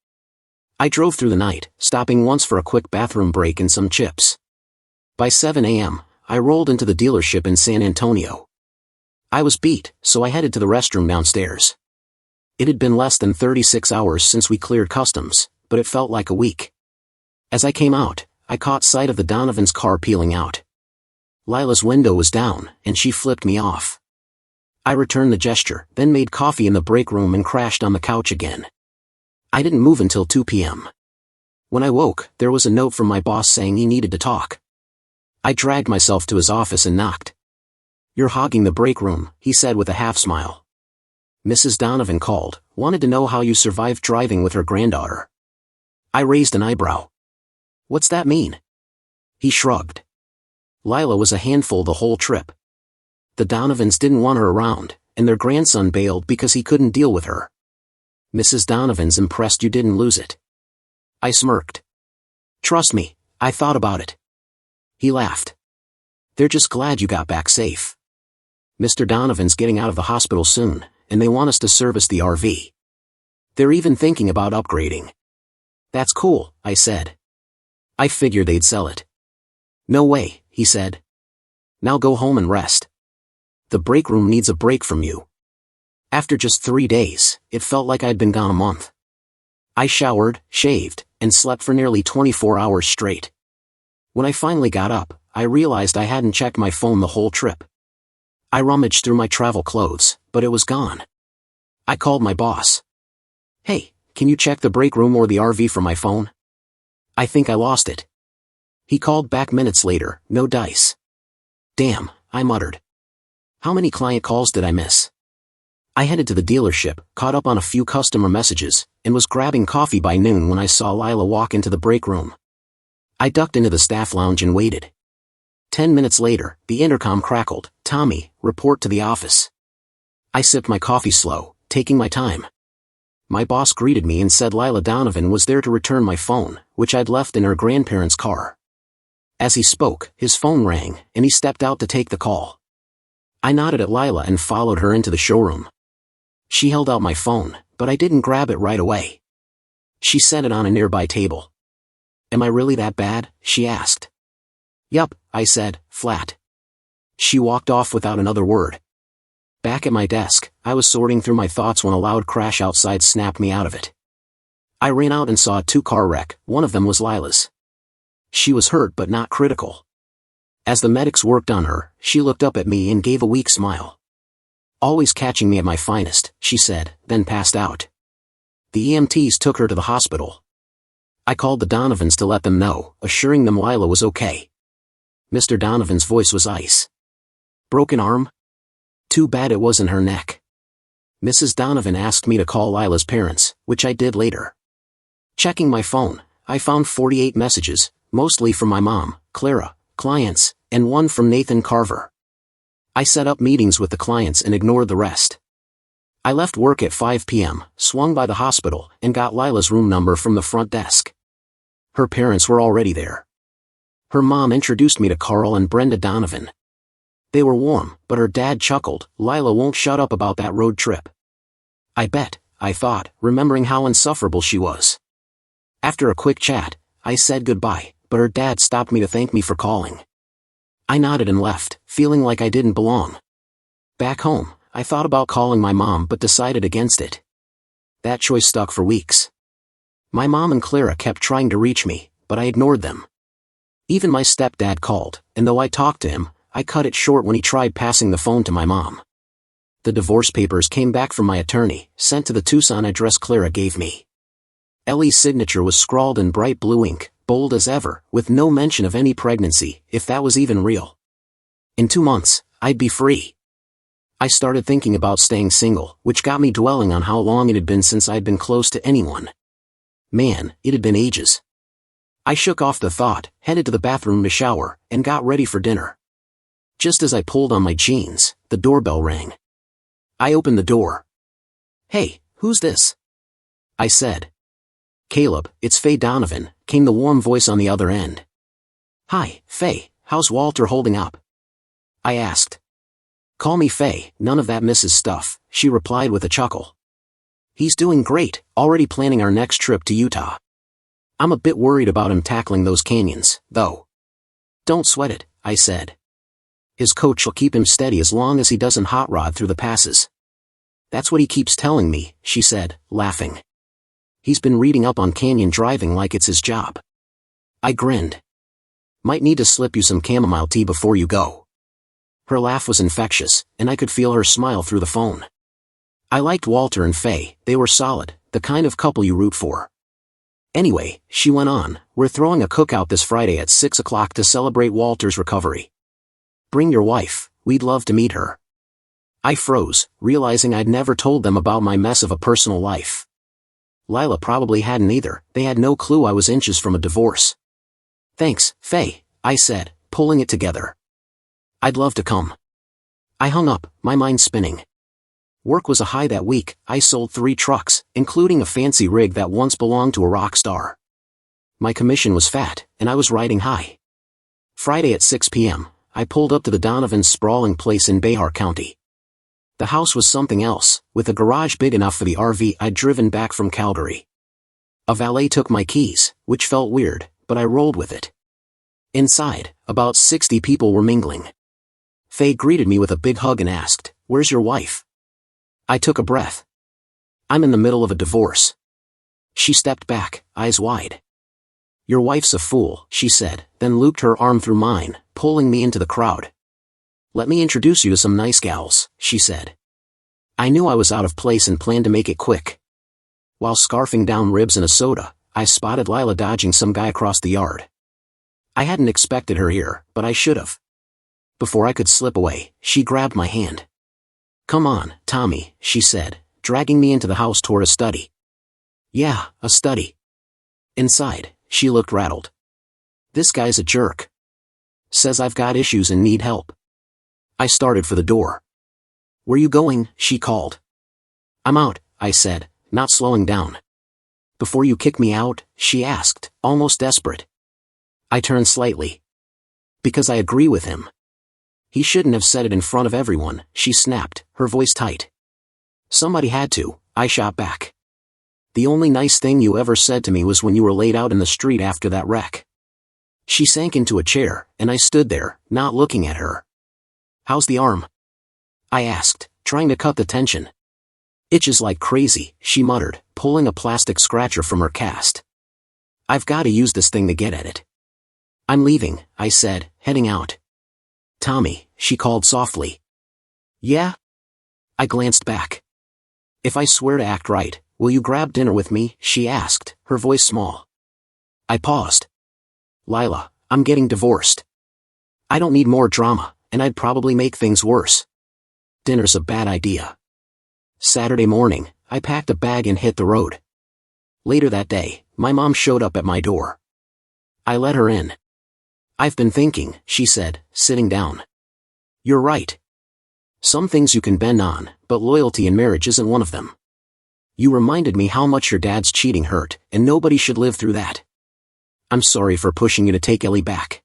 I drove through the night, stopping once for a quick bathroom break and some chips. By 7 a.m., I rolled into the dealership in San Antonio. I was beat, so I headed to the restroom downstairs. It had been less than 36 hours since we cleared customs, but it felt like a week. As I came out, I caught sight of the Donovan's car peeling out. Lila's window was down, and she flipped me off. I returned the gesture, then made coffee in the break room and crashed on the couch again. I didn't move until 2 p.m. When I woke, there was a note from my boss saying he needed to talk. I dragged myself to his office and knocked. "You're hogging the break room," he said with a half smile. "Mrs. Donovan called, wanted to know how you survived driving with her granddaughter." I raised an eyebrow. "What's that mean?" He shrugged. Lila was a handful the whole trip. The Donovans didn't want her around, and their grandson bailed because he couldn't deal with her. "Mrs. Donovan's impressed you didn't lose it." I smirked. "Trust me, I thought about it." He laughed. "They're just glad you got back safe. Mr. Donovan's getting out of the hospital soon, and they want us to service the RV. They're even thinking about upgrading." "That's cool," I said. "I figured they'd sell it." "No way," he said. "Now go home and rest. The break room needs a break from you." After just 3 days, it felt like I'd been gone a month. I showered, shaved, and slept for nearly 24 hours straight. When I finally got up, I realized I hadn't checked my phone the whole trip. I rummaged through my travel clothes, but it was gone. I called my boss. "Hey, can you check the break room or the RV for my phone? I think I lost it." He called back minutes later, no dice. "Damn," I muttered. How many client calls did I miss? I headed to the dealership, caught up on a few customer messages, and was grabbing coffee by noon when I saw Lila walk into the break room. I ducked into the staff lounge and waited. 10 minutes later, the intercom crackled. "Tommy, report to the office." I sipped my coffee slow, taking my time. My boss greeted me and said Lila Donovan was there to return my phone, which I'd left in her grandparents' car. As he spoke, his phone rang, and he stepped out to take the call. I nodded at Lila and followed her into the showroom. She held out my phone, but I didn't grab it right away. She set it on a nearby table. "Am I really that bad?" she asked. "Yup," I said, flat. She walked off without another word. Back at my desk, I was sorting through my thoughts when a loud crash outside snapped me out of it. I ran out and saw a two-car wreck. One of them was Lila's. She was hurt but not critical. As the medics worked on her, she looked up at me and gave a weak smile. "Always catching me at my finest," she said, then passed out. The EMTs took her to the hospital. I called the Donovans to let them know, assuring them Lila was okay. Mr. Donovan's voice was ice. "Broken arm? Too bad it wasn't her neck." Mrs. Donovan asked me to call Lila's parents, which I did later. Checking my phone, I found 48 messages, mostly from my mom, Clara, clients, and one from Nathan Carver. I set up meetings with the clients and ignored the rest. I left work at 5 p.m., swung by the hospital, and got Lila's room number from the front desk. Her parents were already there. Her mom introduced me to Carl and Brenda Donovan. They were warm, but her dad chuckled, "Lila won't shut up about that road trip." I bet, I thought, remembering how insufferable she was. After a quick chat, I said goodbye, but her dad stopped me to thank me for calling. I nodded and left, feeling like I didn't belong. Back home, I thought about calling my mom but decided against it. That choice stuck for weeks. My mom and Clara kept trying to reach me, but I ignored them. Even my stepdad called, and though I talked to him, I cut it short when he tried passing the phone to my mom. The divorce papers came back from my attorney, sent to the Tucson address Clara gave me. Ellie's signature was scrawled in bright blue ink, bold as ever, with no mention of any pregnancy, if that was even real. In 2 months, I'd be free. I started thinking about staying single, which got me dwelling on how long it had been since I'd been close to anyone. Man, it had been ages. I shook off the thought, headed to the bathroom to shower, and got ready for dinner. Just as I pulled on my jeans, the doorbell rang. I opened the door. "Hey, who's this?" I said. "Caleb, it's Faye Donovan," came the warm voice on the other end. "Hi, Faye, how's Walter holding up?" I asked. "Call me Faye, none of that Mrs. stuff," she replied with a chuckle. "He's doing great, already planning our next trip to Utah. I'm a bit worried about him tackling those canyons, though." "Don't sweat it," I said. "His coach will keep him steady as long as he doesn't hot rod through the passes." "That's what he keeps telling me," she said, laughing. "He's been reading up on canyon driving like it's his job." I grinned. "Might need to slip you some chamomile tea before you go." Her laugh was infectious, and I could feel her smile through the phone. I liked Walter and Faye, they were solid, the kind of couple you root for. "Anyway," she went on, "we're throwing a cookout this Friday at 6 o'clock to celebrate Walter's recovery. Bring your wife, we'd love to meet her." I froze, realizing I'd never told them about my mess of a personal life. Lila probably hadn't either, they had no clue I was inches from a divorce. "Thanks, Faye," I said, pulling it together. "I'd love to come." I hung up, my mind spinning. Work was a high that week. I sold 3 trucks, including a fancy rig that once belonged to a rock star. My commission was fat, and I was riding high. Friday at 6 p.m., I pulled up to the Donovan's sprawling place in Behar County. The house was something else, with a garage big enough for the RV I'd driven back from Calgary. A valet took my keys, which felt weird, but I rolled with it. Inside, about 60 people were mingling. Faye greeted me with a big hug and asked, "Where's your wife?" I took a breath. "I'm in the middle of a divorce." She stepped back, eyes wide. "Your wife's a fool," she said, then looped her arm through mine, pulling me into the crowd. "Let me introduce you to some nice gals," she said. I knew I was out of place and planned to make it quick. While scarfing down ribs and a soda, I spotted Lila dodging some guy across the yard. I hadn't expected her here, but I should have. Before I could slip away, she grabbed my hand. "Come on, Tommy," she said, dragging me into the house toward a study. "Yeah, a study." Inside, she looked rattled. "This guy's a jerk. Says I've got issues and need help." I started for the door. "Where you going?" she called. "I'm out," I said, not slowing down. "Before you kick me out?" she asked, almost desperate. I turned slightly. Because I agree with him. He shouldn't have said it in front of everyone, she snapped, her voice tight. Somebody had to, I shot back. The only nice thing you ever said to me was when you were laid out in the street after that wreck. She sank into a chair, and I stood there, not looking at her. How's the arm? I asked, trying to cut the tension. Itches like crazy, she muttered, pulling a plastic scratcher from her cast. I've got to use this thing to get at it. I'm leaving, I said, heading out. Tommy, she called softly. Yeah? I glanced back. If I swear to act right, will you grab dinner with me? She asked, her voice small. I paused. Lila, I'm getting divorced. I don't need more drama, and I'd probably make things worse. Dinner's a bad idea. Saturday morning, I packed a bag and hit the road. Later that day, my mom showed up at my door. I let her in. I've been thinking, she said, sitting down. You're right. Some things you can bend on, but loyalty in marriage isn't one of them. You reminded me how much your dad's cheating hurt, and nobody should live through that. I'm sorry for pushing you to take Ellie back.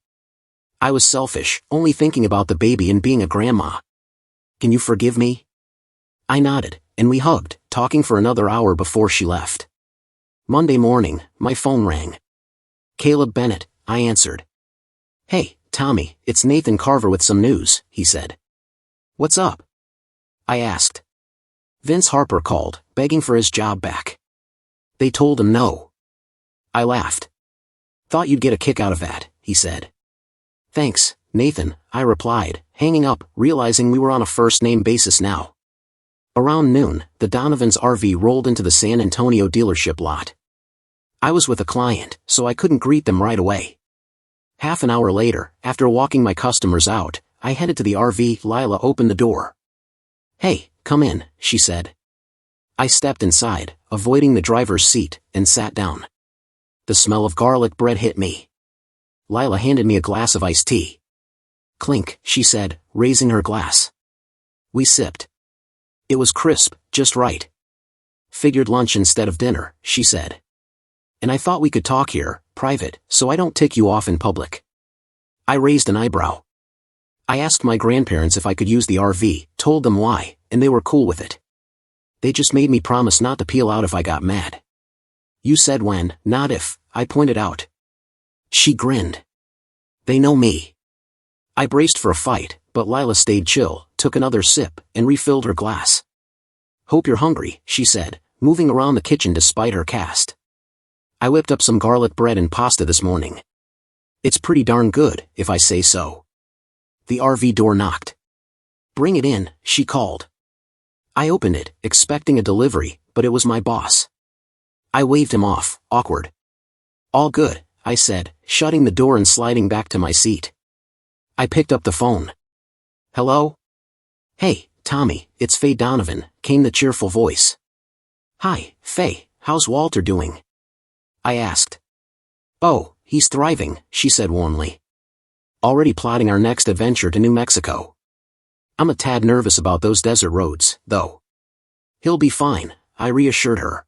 I was selfish, only thinking about the baby and being a grandma. Can you forgive me? I nodded, and we hugged, talking for another hour before she left. Monday morning, my phone rang. Caleb Bennett, I answered. Hey, Tommy, it's Nathan Carver with some news, he said. What's up? I asked. Vince Harper called, begging for his job back. They told him no. I laughed. Thought you'd get a kick out of that, he said. Thanks, Nathan, I replied, hanging up, realizing we were on a first-name basis now. Around noon, the Donovan's RV rolled into the San Antonio dealership lot. I was with a client, so I couldn't greet them right away. Half an hour later, after walking my customers out, I headed to the RV. Lila opened the door. Hey, come in, she said. I stepped inside, avoiding the driver's seat, and sat down. The smell of garlic bread hit me. Lila handed me a glass of iced tea. Clink, she said, raising her glass. We sipped. It was crisp, just right. Figured lunch instead of dinner, she said. And I thought we could talk here, private, so I don't tick you off in public. I raised an eyebrow. I asked my grandparents if I could use the RV, told them why, and they were cool with it. They just made me promise not to peel out if I got mad. You said when, not if, I pointed out. She grinned. They know me. I braced for a fight, but Lila stayed chill, took another sip, and refilled her glass. Hope you're hungry, she said, moving around the kitchen despite her cast. I whipped up some garlic bread and pasta this morning. It's pretty darn good, if I say so. The RV door knocked. Bring it in, she called. I opened it, expecting a delivery, but it was my boss. I waved him off, awkward. All good, I said, shutting the door and sliding back to my seat. I picked up the phone. Hello? Hey, Tommy, it's Faye Donovan, came the cheerful voice. Hi, Faye, how's Walter doing? I asked. Oh, he's thriving, she said warmly. Already plotting our next adventure to New Mexico. I'm a tad nervous about those desert roads, though. He'll be fine, I reassured her.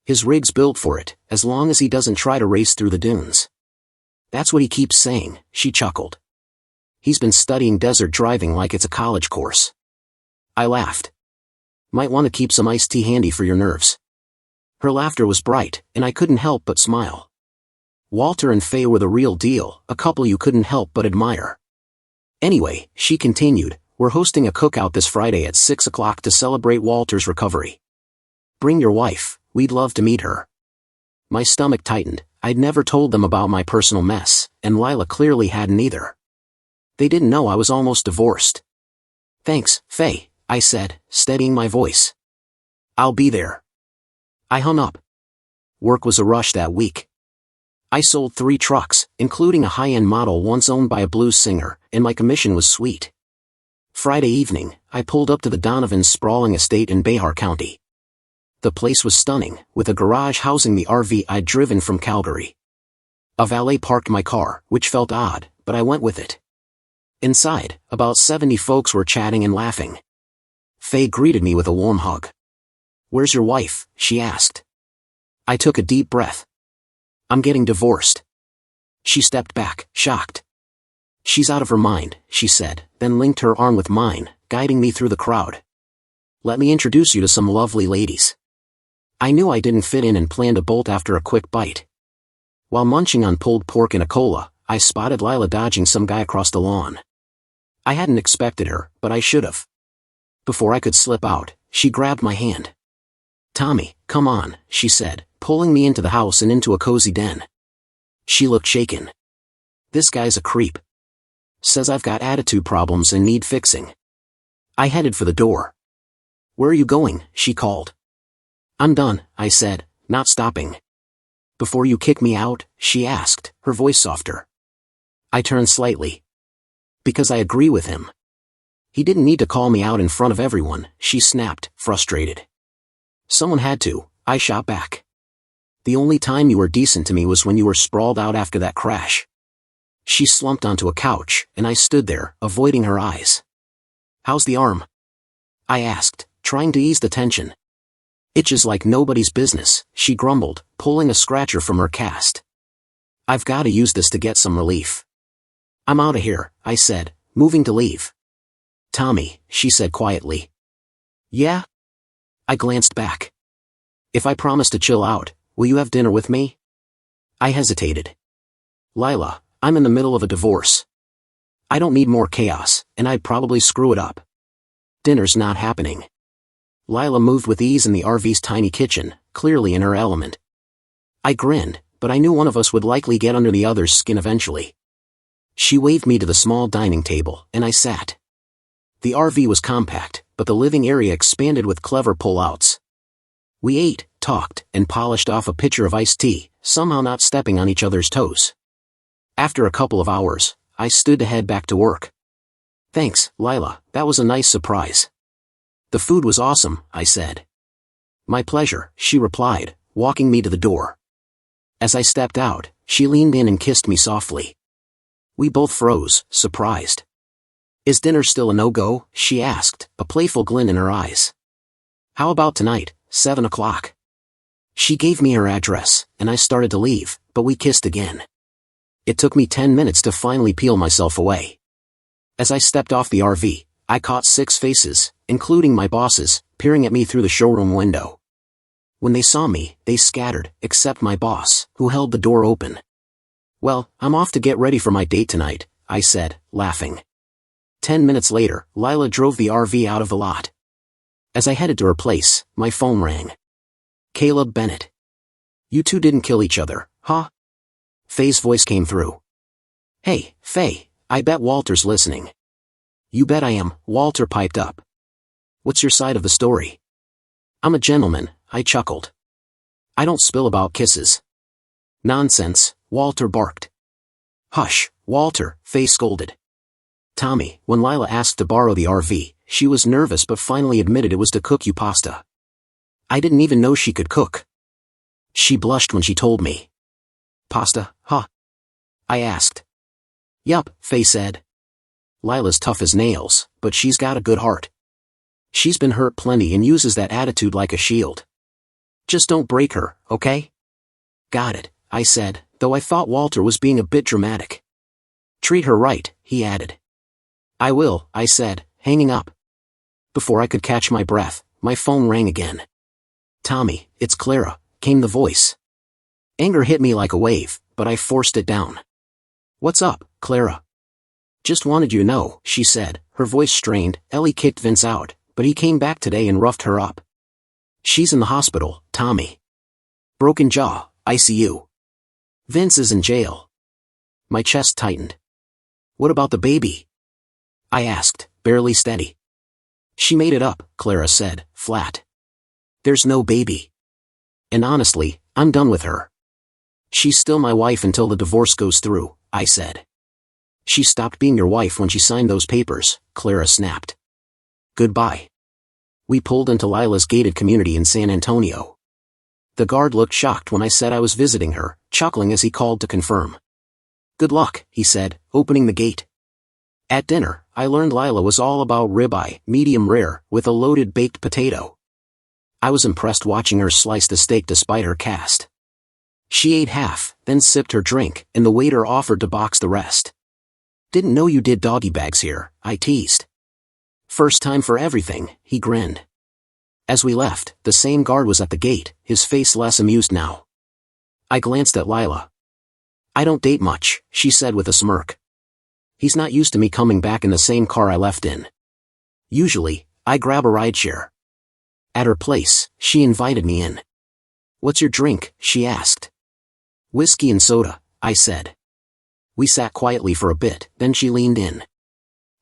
His rig's built for it, as long as he doesn't try to race through the dunes. That's what he keeps saying, she chuckled. He's been studying desert driving like it's a college course. I laughed. Might want to keep some iced tea handy for your nerves. Her laughter was bright, and I couldn't help but smile. Walter and Faye were the real deal, a couple you couldn't help but admire. Anyway, she continued, we're hosting a cookout this Friday at 6 o'clock to celebrate Walter's recovery. Bring your wife, we'd love to meet her. My stomach tightened, I'd never told them about my personal mess, and Lila clearly hadn't either. They didn't know I was almost divorced. Thanks, Faye, I said, steadying my voice. I'll be there. I hung up. Work was a rush that week. I sold 3 trucks, including a high-end model once owned by a blues singer, and my commission was sweet. Friday evening, I pulled up to the Donovan's sprawling estate in Behar County. The place was stunning, with a garage housing the RV I'd driven from Calgary. A valet parked my car, which felt odd, but I went with it. Inside, about 70 folks were chatting and laughing. Faye greeted me with a warm hug. Where's your wife? She asked. I took a deep breath. I'm getting divorced. She stepped back, shocked. She's out of her mind, she said, then linked her arm with mine, guiding me through the crowd. Let me introduce you to some lovely ladies. I knew I didn't fit in and planned to bolt after a quick bite. While munching on pulled pork and a cola, I spotted Lila dodging some guy across the lawn. I hadn't expected her, but I should've. Before I could slip out, she grabbed my hand. Tommy, come on, she said, pulling me into the house and into a cozy den. She looked shaken. This guy's a creep. Says I've got attitude problems and need fixing. I headed for the door. Where are you going? She called. I'm done, I said, not stopping. Before you kick me out? She asked, her voice softer. I turned slightly. Because I agree with him. He didn't need to call me out in front of everyone, she snapped, frustrated. Someone had to, I shot back. The only time you were decent to me was when you were sprawled out after that crash. She slumped onto a couch, and I stood there, avoiding her eyes. How's the arm? I asked, trying to ease the tension. Itches like nobody's business, she grumbled, pulling a scratcher from her cast. I've got to use this to get some relief. I'm out of here, I said, moving to leave. Tommy, she said quietly. Yeah? I glanced back. If I promise to chill out, will you have dinner with me? I hesitated. Lila, I'm in the middle of a divorce. I don't need more chaos, and I'd probably screw it up. Dinner's not happening. Lila moved with ease in the RV's tiny kitchen, clearly in her element. I grinned, but I knew one of us would likely get under the other's skin eventually. She waved me to the small dining table, and I sat. The RV was compact, but the living area expanded with clever pull-outs. We ate, talked, and polished off a pitcher of iced tea, somehow not stepping on each other's toes. After a couple of hours, I stood to head back to work. Thanks, Lila, that was a nice surprise. The food was awesome, I said. My pleasure, she replied, walking me to the door. As I stepped out, she leaned in and kissed me softly. We both froze, surprised. Is dinner still a no-go? She asked, a playful glint in her eyes. How about tonight, 7 o'clock? She gave me her address, and I started to leave, but we kissed again. It took me 10 minutes to finally peel myself away. As I stepped off the RV, I caught 6 faces, including my bosses, peering at me through the showroom window. When they saw me, they scattered, except my boss, who held the door open. Well, I'm off to get ready for my date tonight, I said, laughing. 10 minutes later, Lila drove the RV out of the lot. As I headed to her place, my phone rang. Caleb Bennett. You two didn't kill each other, huh? Faye's voice came through. Hey, Faye, I bet Walter's listening. You bet I am, Walter piped up. What's your side of the story? I'm a gentleman, I chuckled. I don't spill about kisses. Nonsense, Walter barked. Hush, Walter, Faye scolded. Tommy, when Lila asked to borrow the RV, she was nervous but finally admitted it was to cook you pasta. I didn't even know she could cook. She blushed when she told me. Pasta, huh? I asked. Yup, Faye said. Lila's tough as nails, but she's got a good heart. She's been hurt plenty and uses that attitude like a shield. Just don't break her, okay? Got it, I said, though I thought Walter was being a bit dramatic. Treat her right, he added. I will, I said, hanging up. Before I could catch my breath, my phone rang again. Tommy, it's Clara, came the voice. Anger hit me like a wave, but I forced it down. What's up, Clara? Just wanted you to know, she said, her voice strained. Ellie kicked Vince out, but he came back today and roughed her up. She's in the hospital, Tommy. Broken jaw, ICU. Vince is in jail. My chest tightened. What about the baby? I asked, barely steady. She made it up, Clara said, flat. There's no baby. And honestly, I'm done with her. She's still my wife until the divorce goes through, I said. She stopped being your wife when she signed those papers, Clara snapped. Goodbye. We pulled into Lila's gated community in San Antonio. The guard looked shocked when I said I was visiting her, chuckling as he called to confirm. Good luck, he said, opening the gate. At dinner, I learned Lila was all about ribeye, medium rare, with a loaded baked potato. I was impressed watching her slice the steak despite her cast. She ate half, then sipped her drink, and the waiter offered to box the rest. Didn't know you did doggy bags here, I teased. First time for everything, he grinned. As we left, the same guard was at the gate, his face less amused now. I glanced at Lila. I don't date much, she said with a smirk. He's not used to me coming back in the same car I left in. Usually, I grab a rideshare. At her place, she invited me in. What's your drink, she asked. Whiskey and soda, I said. We sat quietly for a bit, then she leaned in.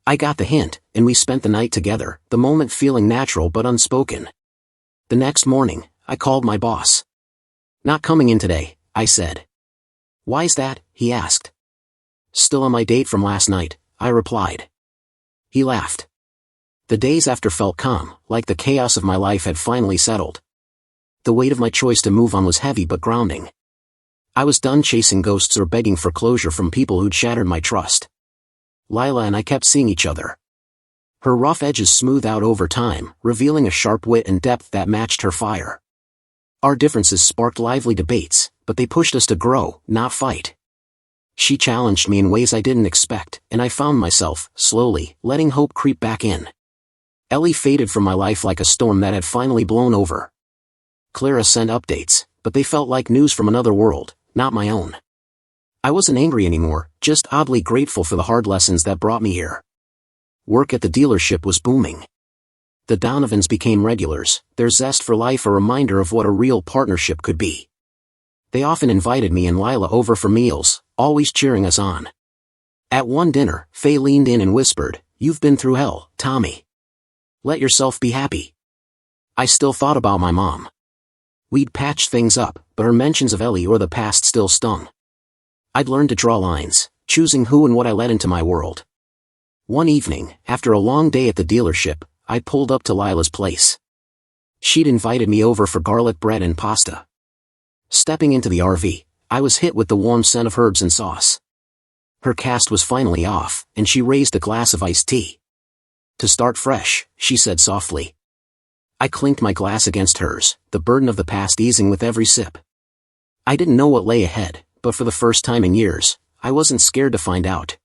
I got the hint, and we spent the night together, the moment feeling natural but unspoken. The next morning, I called my boss. Not coming in today, I said. Why's that, he asked. Still on my date from last night, I replied. He laughed. The days after felt calm, like the chaos of my life had finally settled. The weight of my choice to move on was heavy but grounding. I was done chasing ghosts or begging for closure from people who'd shattered my trust. Lila and I kept seeing each other. Her rough edges smoothed out over time, revealing a sharp wit and depth that matched her fire. Our differences sparked lively debates, but they pushed us to grow, not fight. She challenged me in ways I didn't expect, and I found myself, slowly, letting hope creep back in. Ellie faded from my life like a storm that had finally blown over. Clara sent updates, but they felt like news from another world, not my own. I wasn't angry anymore, just oddly grateful for the hard lessons that brought me here. Work at the dealership was booming. The Donovans became regulars, their zest for life a reminder of what a real partnership could be. They often invited me and Lila over for meals, always cheering us on. At one dinner, Faye leaned in and whispered, "You've been through hell, Tommy. Let yourself be happy." I still thought about my mom. We'd patched things up, but her mentions of Ellie or the past still stung. I'd learned to draw lines, choosing who and what I let into my world. One evening, after a long day at the dealership, I pulled up to Lila's place. She'd invited me over for garlic bread and pasta. Stepping into the RV, I was hit with the warm scent of herbs and sauce. Her cast was finally off, and she raised a glass of iced tea. "To start fresh," she said softly. I clinked my glass against hers, the burden of the past easing with every sip. I didn't know what lay ahead, but for the first time in years, I wasn't scared to find out.